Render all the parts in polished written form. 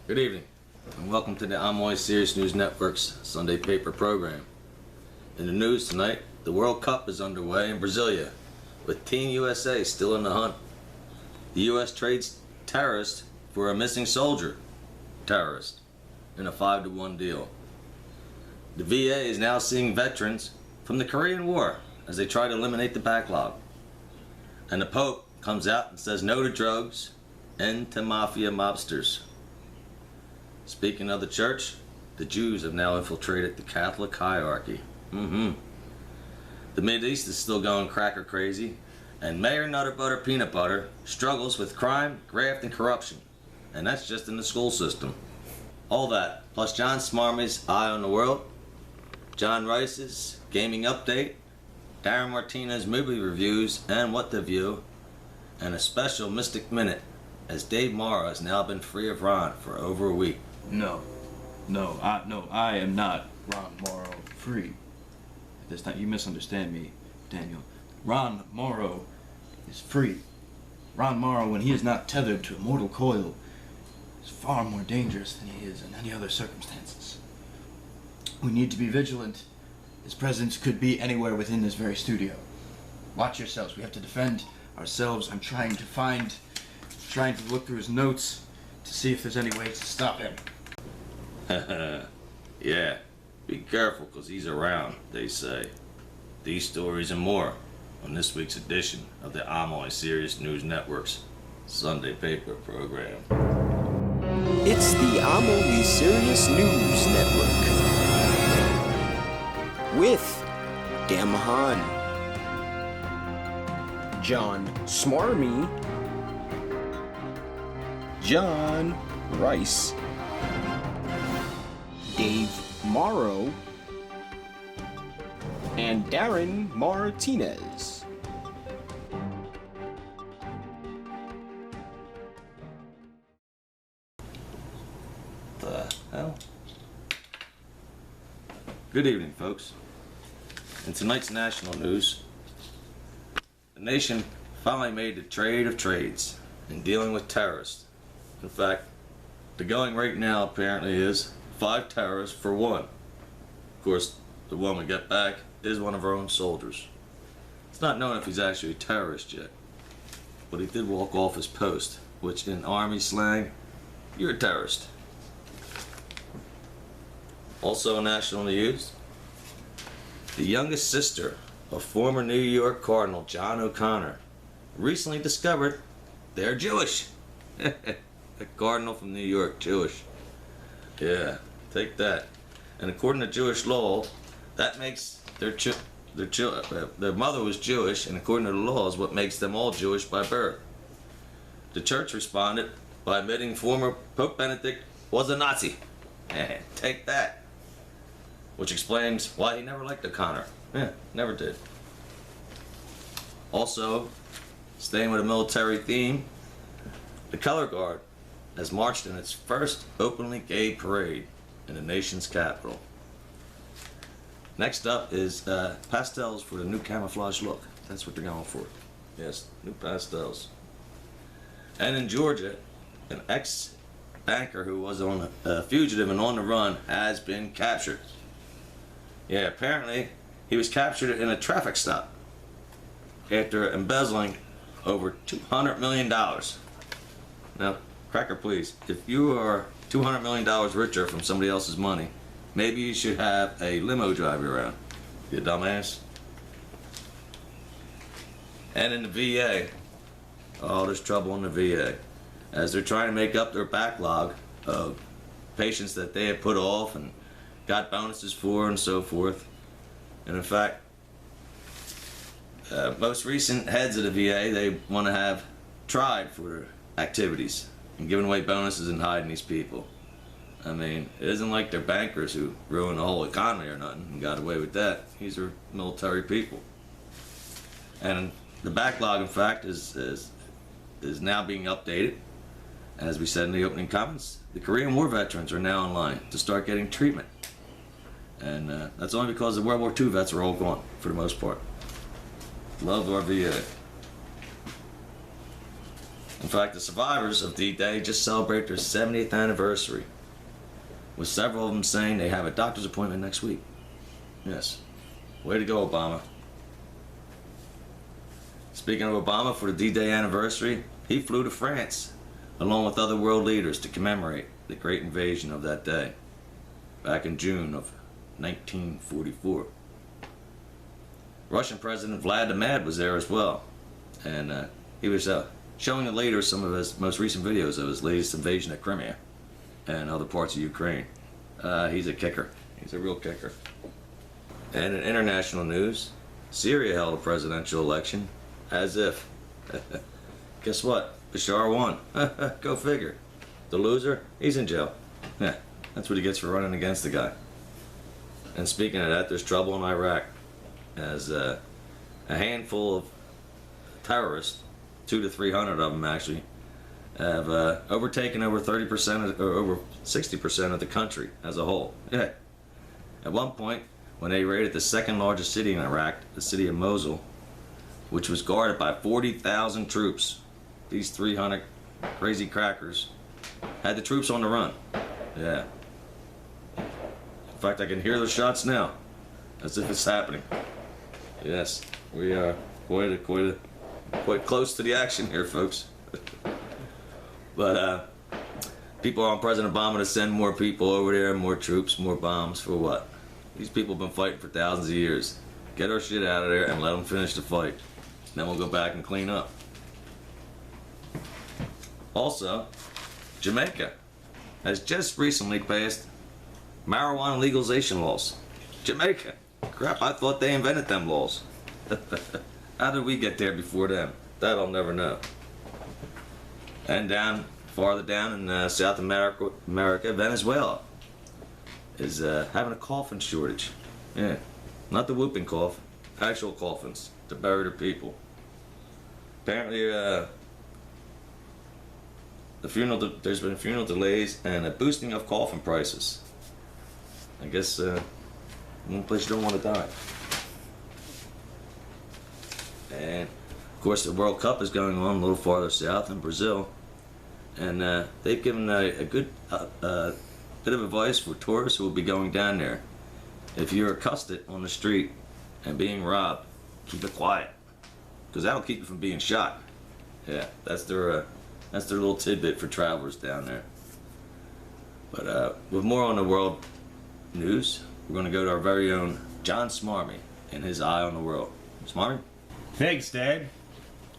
Good evening, and welcome to the Amoy Serious News Network's Sunday paper program. In the news tonight, the World Cup is underway in Brasilia, with Team USA still in the hunt. The U.S. trades terrorists for a missing soldier terrorist in a 5-to-1 deal. The VA is now seeing veterans from the Korean War as they try to eliminate the backlog. And the Pope comes out and says no to drugs, end to mafia mobsters. Speaking of the church, the Jews have now infiltrated the Catholic hierarchy. The Mideast is still going cracker crazy, and Mayor Nutter Butter Peanut Butter struggles with crime, graft, and corruption. And that's just in the school system. All that, plus John Smarmy's Eye on the World, John Rice's Gaming Update, Darren Martinez's movie reviews and What the View, and a special Mystic Minute, as Dave Morrow has now been free of Ron for over a week. No, I am not Ron Morrow free. This time you misunderstand me, Daniel. Ron Morrow is free. Ron Morrow, when he is not tethered to a mortal coil, is far more dangerous than he is in any other circumstances. We need to be vigilant. His presence could be anywhere within this very studio. Watch yourselves. We have to defend ourselves. I'm trying to look through his notes to see if there's any way to stop him. Yeah, be careful, because he's around, they say. These stories and more on this week's edition of the Amoy Serious News Network's Sunday paper program. It's the Amoy Serious News Network with Dan Mahan, John Smarmy, John Rice, Dave Morrow, and Darren Martinez. The hell? Good evening, folks. In tonight's national news, the nation finally made the trade of trades in dealing with terrorists. In fact, the going rate now apparently is 5 terrorists for 1. Of course, the one we get back is one of our own soldiers. It's not known if he's actually a terrorist yet, but he did walk off his post, which in Army slang, you're a terrorist. Also in national news, the youngest sister of former New York Cardinal John O'Connor recently discovered they're Jewish. A cardinal from New York, Jewish. Yeah, take that. And according to Jewish law, that makes their mother was Jewish, and according to the law is what makes them all Jewish by birth. The church responded by admitting former Pope Benedict was a Nazi. Take that. Which explains why he never liked O'Connor. Yeah, never did. Also, staying with a military theme, the Color Guard has marched in its first openly gay parade in the nation's capital. Next up is pastels for the new camouflage look. That's what they're going for. Yes, new pastels. And in Georgia, an ex-banker who was on a fugitive and on the run has been captured. Yeah, apparently he was captured in a traffic stop after embezzling over $200 million. Now, cracker please, if you are $200 million richer from somebody else's money, maybe you should have a limo drive you around, you dumbass. And in the VA, oh, there's trouble in the VA, as they're trying to make up their backlog of patients that they have put off and got bonuses for and so forth. And in fact, most recent heads of the VA, they want to have tried for activities and giving away bonuses and hiding these people. I mean, it isn't like they're bankers who ruined the whole economy or nothing and got away with that. These are military people. And the backlog, in fact, is now being updated. As we said in the opening comments, the Korean War veterans are now in line to start getting treatment. And that's only because the World War II vets are all gone, for the most part. Love our VA. In fact, the survivors of D-Day just celebrate their 70th anniversary, with several of them saying they have a doctor's appointment next week. Yes. Way to go, Obama. Speaking of Obama, for the D-Day anniversary, he flew to France, along with other world leaders, to commemorate the great invasion of that day, back in June of 1944. Russian President Vlad the Mad was there as well, and he was showing the leaders some of his most recent videos of his latest invasion of Crimea and other parts of Ukraine. He's a kicker. He's a real kicker. And in international news, Syria held a presidential election as if. Guess what? Bashar won. Go figure. The loser, he's in jail. Yeah, that's what he gets for running against the guy. And speaking of that, there's trouble in Iraq, as a handful of terrorists, 200 to 300 of them actually, have overtaken over 30% or over 60% of the country as a whole. Yeah. At one point, when they raided the second largest city in Iraq, the city of Mosul, which was guarded by 40,000 troops, these 300 crazy crackers had the troops on the run. Yeah. In fact, I can hear the shots now, as if it's happening. Yes, we are quite close to the action here, folks. But people are on President Obama to send more people over there, more troops, more bombs, for what? These people have been fighting for thousands of years. Get our shit out of there and let them finish the fight. Then we'll go back and clean up. Also, Jamaica has just recently passed marijuana legalization laws. Jamaica. Crap, I thought they invented them laws. How did we get there before them? That I'll never know. And farther down in South America, Venezuela is having a coffin shortage. Yeah, not the whooping cough, actual coffins to bury their people. Apparently, there's been funeral delays and a boosting of coffin prices. I guess one place you don't want to die. And of course, the World Cup is going on a little farther south in Brazil, and they've given a good bit of advice for tourists who will be going down there. If you're accosted on the street and being robbed, keep it quiet, because that'll keep you from being shot. Yeah, that's their little tidbit for travelers down there. But with more on the world news, we're going to go to our very own John Smarmy and his eye on the world. Smarmy? Thanks, Dad.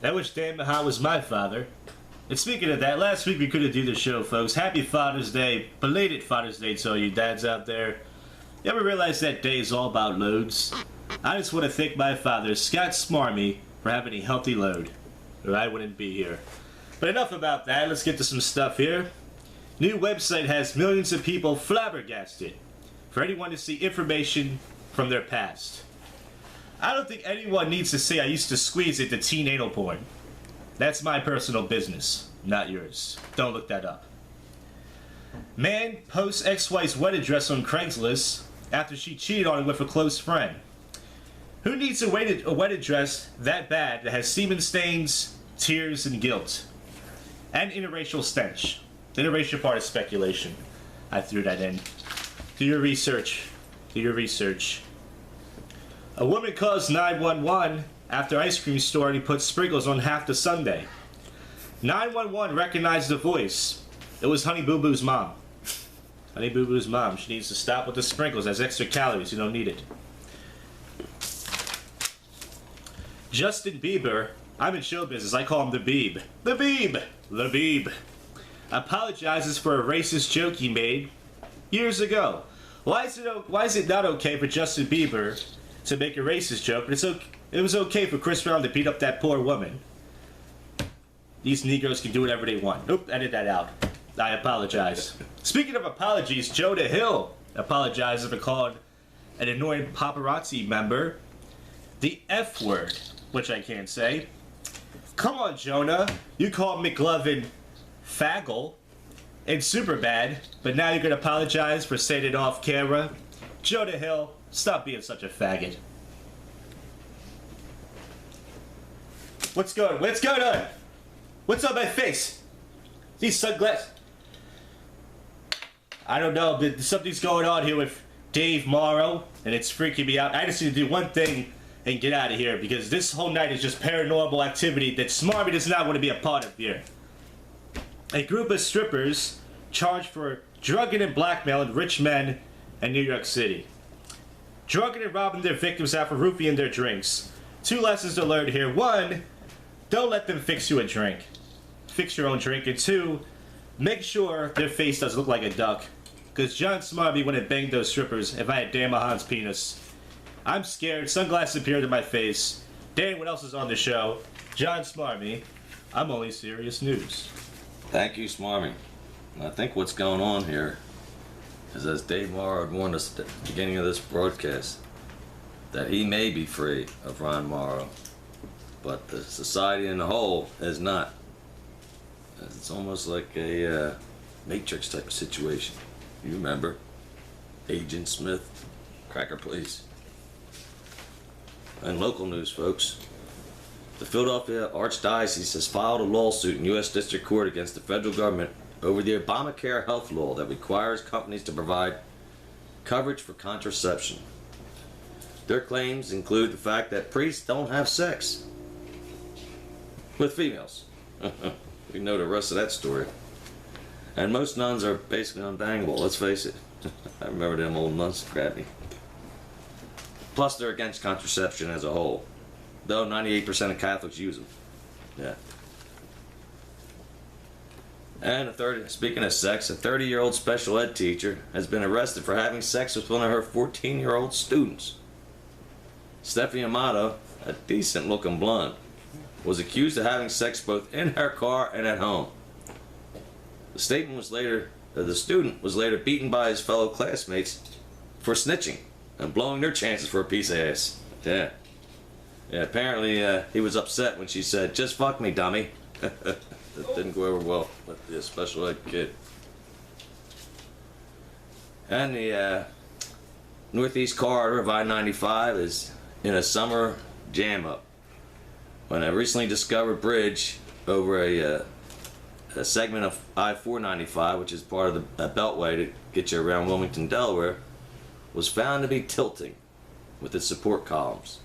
That which Dan Maha was my father. And speaking of that, last week we couldn't do the show, folks. Happy Father's Day. Belated Father's Day to all you dads out there. You ever realize that day is all about loads? I just want to thank my father, Scott Smarmy, for having a healthy load, or I wouldn't be here. But enough about that. Let's get to some stuff here. New website has millions of people flabbergasted for anyone to see information from their past. I don't think anyone needs to say I used to squeeze it to teen anal porn. That's my personal business, not yours. Don't look that up. Man posts ex-wife's wedding dress on Craigslist after she cheated on him with a close friend. Who needs a wedding dress that bad that has semen stains, tears, and guilt? And interracial stench. The interracial part is speculation. I threw that in. Do your research. Do your research. A woman calls 911 after ice cream store and he put sprinkles on half the sundae. 911 recognized the voice. It was Honey Boo Boo's mom. Honey Boo Boo's mom. She needs to stop with the sprinkles. That's extra calories. You don't need it. Justin Bieber. I'm in show business. I call him the Beeb. The Beeb. The Beeb. Apologizes for a racist joke he made years ago. Why is it not okay for Justin Bieber to make a racist joke, but it was okay for Chris Brown to beat up that poor woman? These Negroes can do whatever they want. Oop, edit that out. I apologize. Speaking of apologies, Jonah Hill apologizes for calling an annoying paparazzi member the F word, which I can't say. Come on, Jonah. You called McLovin faggle in Superbad, but now you're going to apologize for saying it off camera? Jonah Hill, stop being such a faggot. What's going on? What's on my face? These sunglasses. I don't know, but something's going on here with Dave Morrow, and it's freaking me out. I just need to do one thing and get out of here, because this whole night is just paranormal activity that Smarmy does not want to be a part of here. A group of strippers charged for drugging and blackmailing rich men in New York City. Drugging and robbing their victims after roofing their drinks. 2 lessons to learn here. 1, don't let them fix you a drink. Fix your own drink. And 2, make sure their face doesn't look like a duck. Because John Smarmy wouldn't bang those strippers if I had Dan Mahan's penis. I'm scared. Sunglasses appeared in my face. Dan, what else is on the show? John Smarmy. I'm only serious news. Thank you, Smarmy. I think what's going on here is, as Dave Morrow had warned us at the beginning of this broadcast, that he may be free of Ron Morrow, but the society in the whole is not. It's almost like a Matrix type of situation. You remember Agent Smith, Cracker Please. And local news, folks. The Philadelphia Archdiocese has filed a lawsuit in U.S. District Court against the federal government over the Obamacare health law that requires companies to provide coverage for contraception. Their claims include the fact that priests don't have sex with females. We know the rest of that story. And most nuns are basically unbangable, let's face it. I remember them old nuns grabbed me. Plus, they're against contraception as a whole, though 98% of Catholics use them. Yeah. And speaking of sex, a 30-year-old special ed teacher has been arrested for having sex with one of her 14-year-old students. Stephanie Amato, a decent-looking blonde, was accused of having sex both in her car and at home. The student was later beaten by his fellow classmates for snitching and blowing their chances for a piece of ass. Yeah. Yeah, apparently he was upset when she said, "Just fuck me, dummy." That didn't go over well with the special ed kid. And the northeast corridor of I-95 is in a summer jam-up when a recently discovered bridge over a segment of I-495, which is part of the beltway to get you around Wilmington, Delaware, was found to be tilting with its support columns.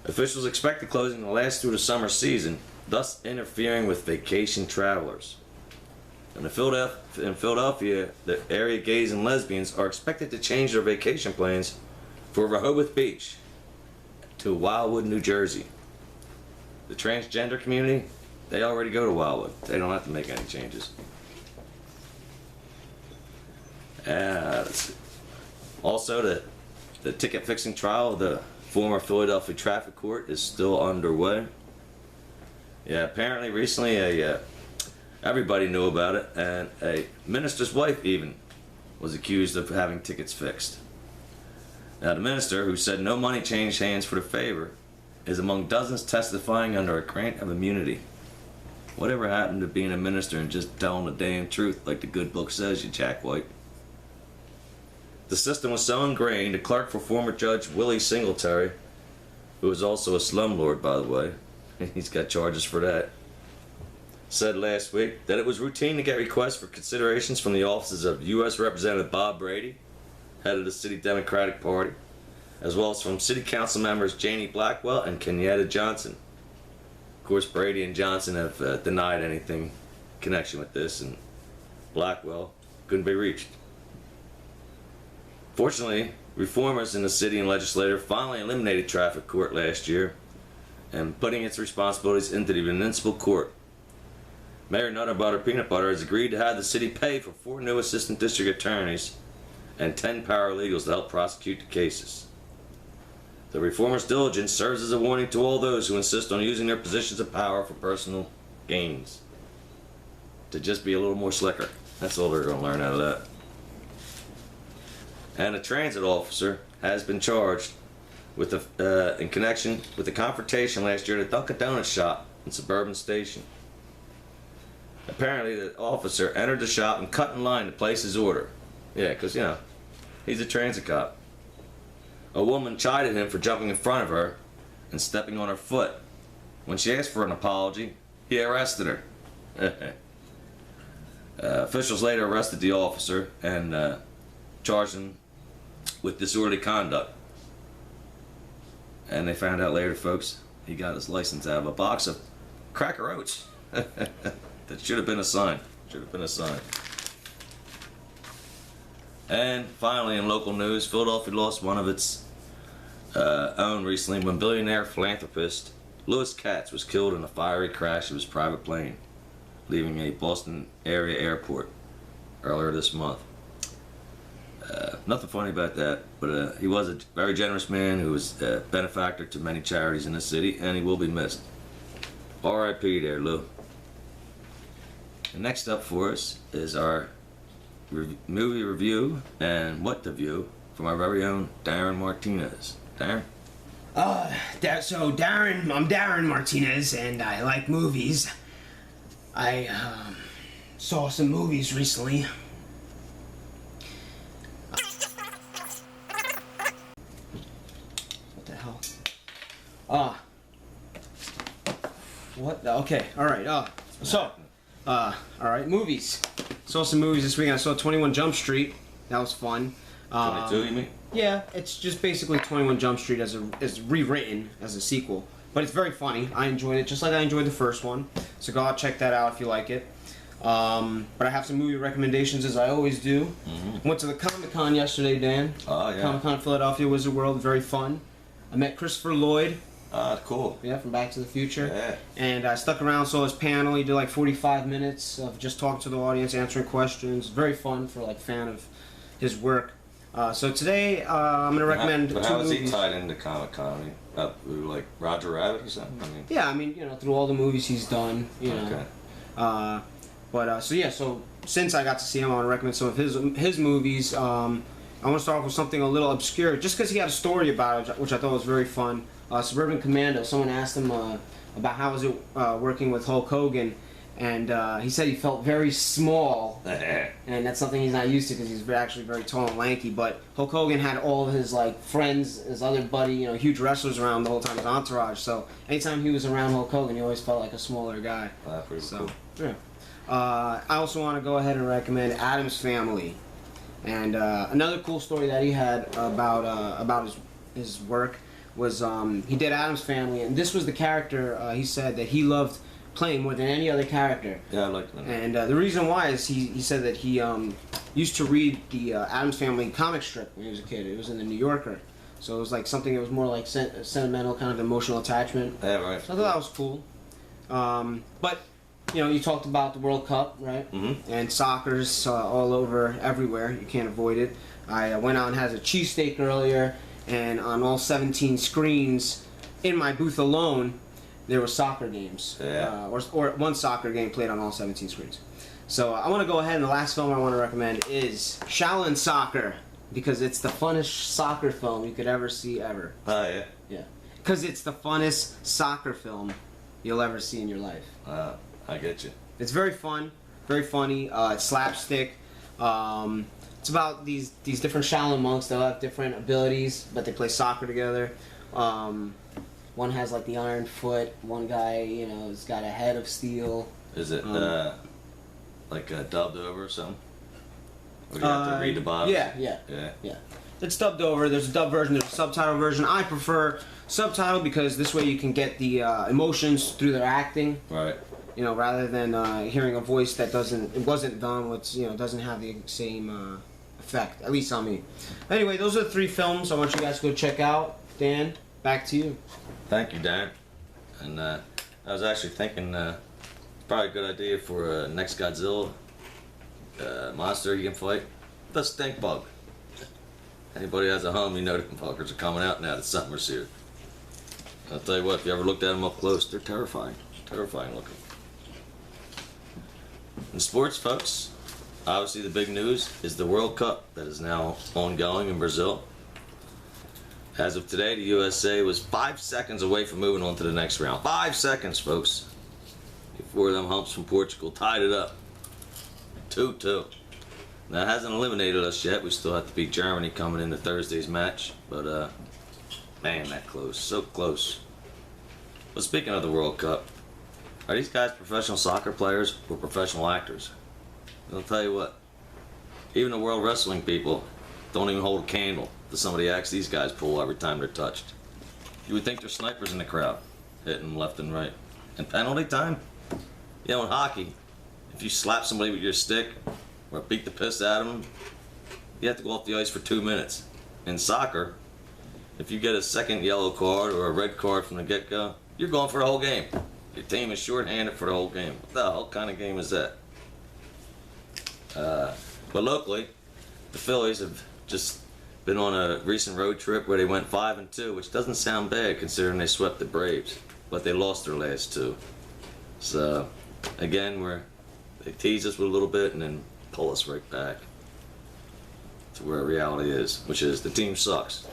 Officials expect the closing to last through the summer season, thus interfering with vacation travelers. In Philadelphia, the area gays and lesbians are expected to change their vacation plans for Rehoboth Beach to Wildwood, New Jersey. The transgender community, they already go to Wildwood. They don't have to make any changes. Let's see. Also, the ticket fixing trial of the former Philadelphia traffic court is still underway. Yeah, apparently recently everybody knew about it, and a minister's wife even was accused of having tickets fixed. Now, the minister, who said no money changed hands for the favor, is among dozens testifying under a grant of immunity. Whatever happened to being a minister and just telling the damn truth like the good book says, you jackwhite? The system was so ingrained, the clerk for former Judge Willie Singletary, who is also a slumlord, by the way, he's got charges for that, said last week that it was routine to get requests for considerations from the offices of U.S. Representative Bob Brady, head of the City Democratic Party, as well as from City Council members Janie Blackwell and Kenyatta Johnson. Of course, Brady and Johnson have denied anything in connection with this, and Blackwell couldn't be reached. Fortunately, reformers in the city and legislature finally eliminated traffic court last year and putting its responsibilities into the municipal court. Mayor Nutter Butter Peanut Butter has agreed to have the city pay for 4 new assistant district attorneys and 10 paralegals to help prosecute the cases. The reformers' diligence serves as a warning to all those who insist on using their positions of power for personal gains. To just be a little more slicker. That's all they're going to learn out of that. And a transit officer has been charged with in connection with the confrontation last year at a Dunkin' Donuts shop in Suburban Station. Apparently, the officer entered the shop and cut in line to place his order. Yeah, because, you know, he's a transit cop. A woman chided him for jumping in front of her and stepping on her foot. When she asked for an apology, He arrested her. Officials later arrested the officer and charged him with disorderly conduct. And they found out later, folks, he got his license out of a box of Cracker Oats. That should have been a sign. Should have been a sign. And finally, in local news, Philadelphia lost one of its own recently when billionaire philanthropist Louis Katz was killed in a fiery crash of his private plane, leaving a Boston area airport earlier this month. Nothing funny about that, but he was a very generous man who was a benefactor to many charities in the city, and he will be missed. R.I.P. there, Lou. And next up for us is our movie review and what to view from our very own Darren Martinez. Darren? So Darren, I'm Darren Martinez, and I like movies. I saw some movies recently. What the hell? What? Okay, all right. All right, movies. Saw some movies this week. I saw 21 Jump Street. That was fun. 22, you mean? Yeah, it's just basically 21 Jump Street as rewritten as a sequel. But it's very funny. I enjoyed it just like I enjoyed the first one. So go out, check that out if you like it. But I have some movie recommendations as I always do. Mm-hmm. Went to the Comic-Con yesterday, Dan. Oh, yeah. Comic-Con Philadelphia, Wizard World, very fun. I met Christopher Lloyd. Cool. Yeah, from Back to the Future. Yeah. And I stuck around, saw his panel. He did like 45 minutes of just talking to the audience, answering questions. Very fun for like fan of his work. So today I'm going to recommend But two how is movies. he tied into Comic-Con? Through like Roger Rabbit or something? I mean, Yeah, I mean, through all the movies he's done, okay. So since I got to see him, I want to recommend some of his movies. I want to start off with something a little obscure, just because he had a story about it, which I thought was very fun. Suburban Commando. Someone asked him about how was it working with Hulk Hogan, and he said he felt very small, and that's something he's not used to because he's actually very tall and lanky. But Hulk Hogan had all of his like friends, his other buddy, huge wrestlers around the whole time, his entourage. So anytime he was around Hulk Hogan, he always felt like a smaller guy. Pretty So cool. yeah. I also want to go ahead and recommend Addams Family, and another cool story that he had about his work was he did Addams Family, and this was the character he said that he loved playing more than any other character. Yeah, I like that. And the reason why is he said that he used to read the Addams Family comic strip when he was a kid. It was in the New Yorker, so it was like something that was more like sentimental, kind of emotional attachment. Yeah, right. So I thought that was cool. But you talked about the World Cup, right? Mm-hmm. And soccer's all over, everywhere. You can't avoid it. I went out and had a cheesesteak earlier, and on all 17 screens in my booth alone, there were soccer games. Yeah. Or one soccer game played on all 17 screens. So I want to go ahead, and the last film I want to recommend is Shaolin Soccer, because it's the funnest soccer film you could ever see, ever. Oh, yeah. Yeah. Because it's the funnest soccer film you'll ever see in your life. I get you. It's very fun, very funny. It's slapstick. It's about these different Shaolin monks that have different abilities, but they play soccer together. One has like the iron foot. One guy, has got a head of steel. Is it like dubbed over or something? Or do you have to read the bottom? Yeah. Yeah. It's dubbed over. There's a dub version. There's a subtitle version. I prefer subtitle because this way you can get the emotions through their acting. Right. Rather than hearing a voice that wasn't done with, doesn't have the same effect, at least on me. Anyway, those are the three films I want you guys to go check out. Dan, back to you. Thank you, Darren. And I was actually thinking it's probably a good idea for next Godzilla monster you can fight, the stink bug. Anybody has a home, them fuckers are coming out now. The summer's here. I'll tell you what, if you ever looked at them up close, they're terrifying. Terrifying looking. In sports, folks, obviously the big news is the World Cup that is now ongoing in Brazil. As of today, the USA was 5 seconds away from moving on to the next round. 5 seconds, folks. Before them humps from Portugal tied it up. 2-2. Now, it hasn't eliminated us yet. We still have to beat Germany coming into Thursday's match. But, man, that close. So close. But speaking of the World Cup, Are these guys professional soccer players or professional actors? I'll tell you what, even the World Wrestling people don't even hold a candle to some of the acts these guys pull every time they're touched. You would think there's snipers in the crowd, hitting them left and right. And penalty time? You know, in hockey, if you slap somebody with your stick or beat the piss out of them, you have to go off the ice for 2 minutes. In soccer, if you get a second yellow card or a red card from the get-go, you're going for the whole game. Your team is short-handed for the whole game. What the hell kind of game is that? But locally, the Phillies have just been on a recent road trip where they went 5-2, which doesn't sound bad considering they swept the Braves, but they lost their last 2. So, again, they tease us with a little bit and then pull us right back to where reality is, which is the team sucks,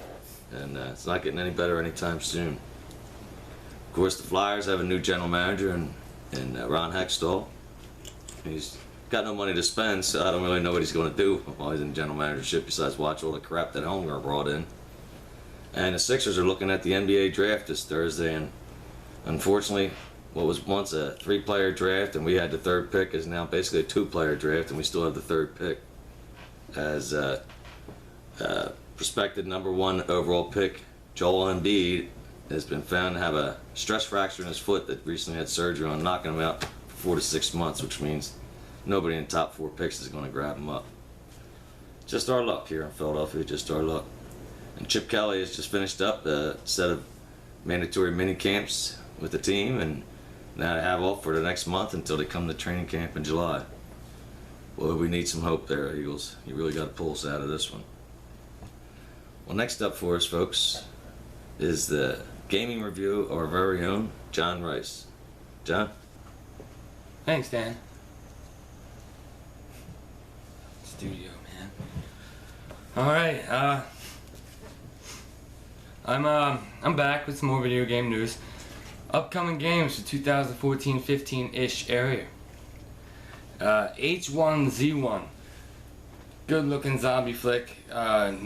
and it's not getting any better anytime soon. Of course, the Flyers have a new general manager in Ron Hextall. He's got no money to spend, so I don't really know what he's going to do while he's in general managership besides watch all the crap that Holmgren brought in. And the Sixers are looking at the NBA draft this Thursday, and unfortunately, what was once a 3-player draft and we had the 3rd pick is now basically a 2-player draft, and we still have the 3rd pick as prospective #1 overall pick Joel Embiid has been found to have a stress fracture in his foot that recently had surgery on, knocking him out for 4 to 6 months, which means nobody in the top 4 picks is going to grab him up. Just our luck here in Philadelphia, just our luck. And Chip Kelly has just finished up a set of mandatory mini camps with the team, and now they have off for the next month until they come to training camp in July. Well, we need some hope there, Eagles. You really got to pull us out of this one. Well, next up for us, folks, is the gaming review of our very own John Rice. John? Thanks, Dan. Studio, man. All right, I'm back with some more video game news. Upcoming games for 2014-15-ish area. H1Z1. Good looking zombie flick. Good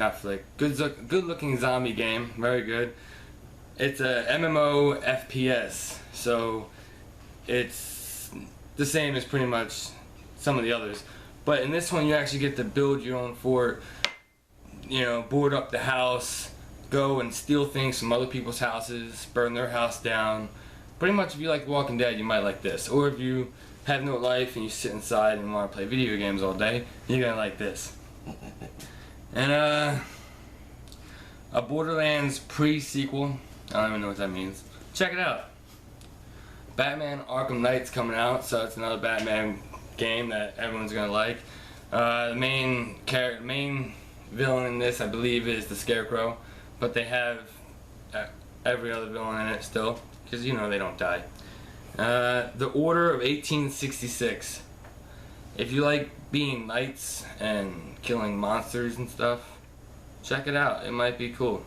looking zombie game. Very good. It's a MMO FPS. So it's the same as pretty much some of the others. But in this one you actually get to build your own fort. You know, board up the house. Go and steal things from other people's houses. Burn their house down. Pretty much if you like Walking Dead, you might like this. Or if you have no life and you sit inside and want to play video games all day, you're gonna like this. And a Borderlands pre-sequel. I don't even know what that means. Check it out. Batman Arkham Knight's coming out, so it's another Batman game that everyone's gonna like. The main villain in this, I believe, is the Scarecrow, but they have every other villain in it still, because you know they don't die. The Order of 1866. If you like being knights and killing monsters and stuff, check it out. It might be cool.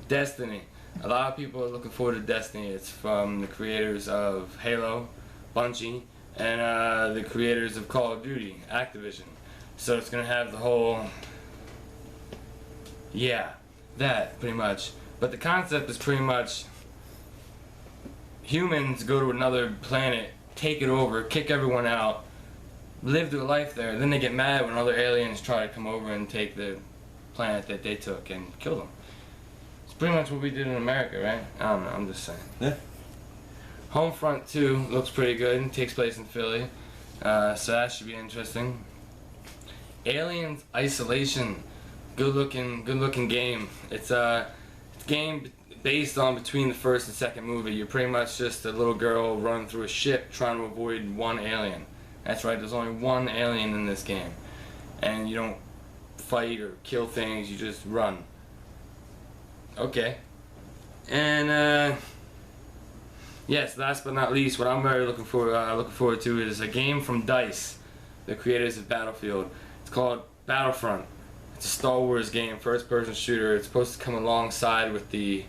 Destiny. A lot of people are looking forward to Destiny. It's from the creators of Halo, Bungie, and the creators of Call of Duty, Activision. So it's going to have the whole... Yeah, that, pretty much. But the concept is pretty much... humans go to another planet, take it over, kick everyone out, live their life there, then they get mad when other aliens try to come over and take the planet that they took and kill them. It's pretty much what we did in America, right? I don't know, I'm just saying. Yeah. Homefront 2 looks pretty good, it takes place in Philly, so that should be interesting. Aliens Isolation, good looking game. It's a game based on between the first and second movie. You're pretty much just a little girl running through a ship trying to avoid one alien. That's right, there's only one alien in this game. And you don't fight or kill things, you just run. Okay. And yes, last but not least, what I'm very looking forward to is a game from DICE, the creators of Battlefield. It's called Battlefront. It's a Star Wars game, first-person shooter. It's supposed to come alongside with the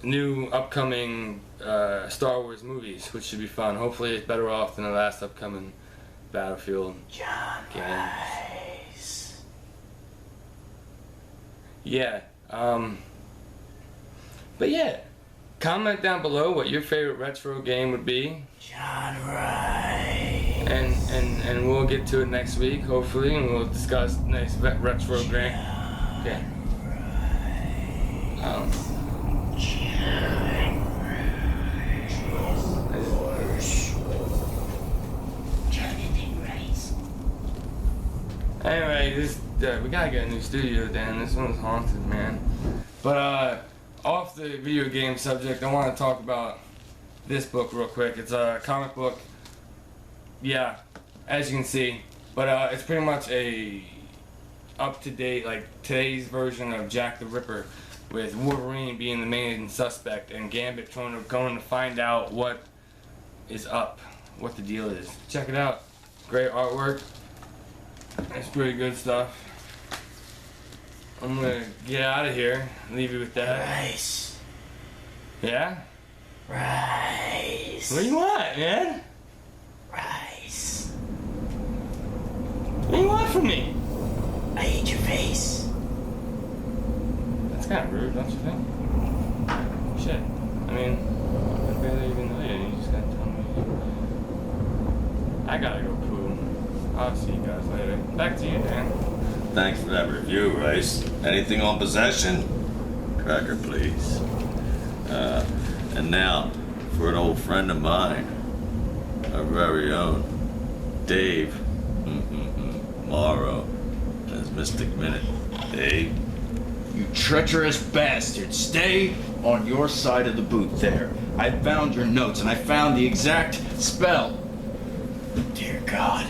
new upcoming Star Wars movies, which should be fun. Hopefully it's better off than the last upcoming Battlefield game. Rice. Yeah, but yeah, comment down below what your favorite retro game would be. John Rice. And we'll get to it next week, hopefully, and we'll discuss next retro game. Okay. Anyway, we gotta get a new studio, Dan. This one's haunted, man. But off the video game subject, I want to talk about this book real quick. It's a comic book. Yeah, as you can see, but it's pretty much a up-to-date, like today's version of Jack the Ripper, with Wolverine being the main suspect and Gambit going to find out what is up, what the deal is. Check it out. Great artwork. It's pretty good stuff. I'm gonna get out of here. Leave you with that. Rice. Yeah? Rice. What do you want, man? Rice. What do you want from me? I hate your face. That's kind of rude, don't you think? Shit. I mean, I barely even know you. You just gotta tell me. I gotta go poo. I'll see you guys later. Back to you, Dan. Thanks for that review, Rice. Anything on possession? Cracker, please. And now, for an old friend of mine, our very own, Dave Morrow, his Mystic Minute. Dave? You treacherous bastard. Stay on your side of the booth there. I found your notes and I found the exact spell. Dear God.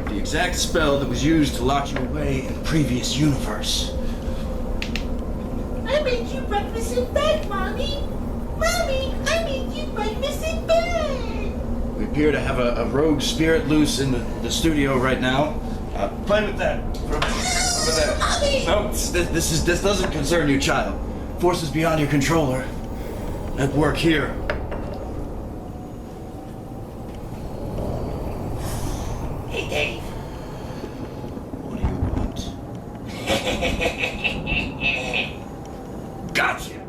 The exact spell that was used to lock you away in the previous universe. I made you breakfast in bed, Mommy! Mommy, I made you breakfast in bed! We appear to have a rogue spirit loose in the studio right now. Play with that. Over there. Mommy! No, this doesn't concern you, child. Forces beyond your controller at work here. Hey, Dave. What do you want? Gotcha.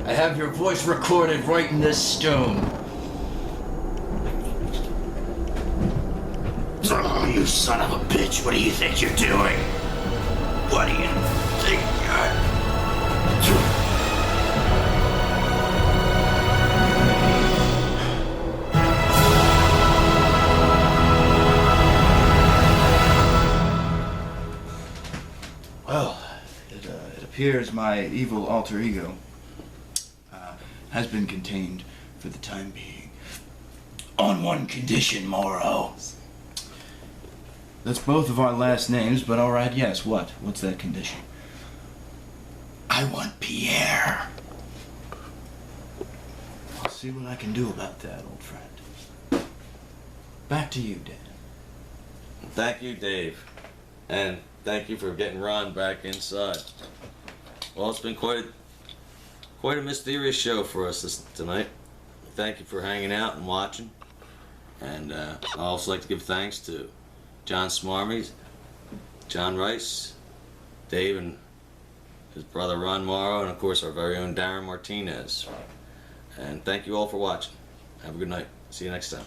I have your voice recorded right in this stone. Oh, you son of a bitch! What do you think you're doing? What do you think you're... Well, it appears my evil alter ego has been contained for the time being. On one condition, Morrow. That's both of our last names, but alright, yes, what? What's that condition? I want Pierre. I'll see what I can do about that, old friend. Back to you, Dan. Thank you, Dave. And thank you for getting Ron back inside. Well, it's been quite a mysterious show for us tonight. Thank you for hanging out and watching. And I'd also like to give thanks to John Smarmy, John Rice, Dave and his brother Ron Morrow, and of course our very own Darren Martinez. And thank you all for watching. Have a good night. See you next time.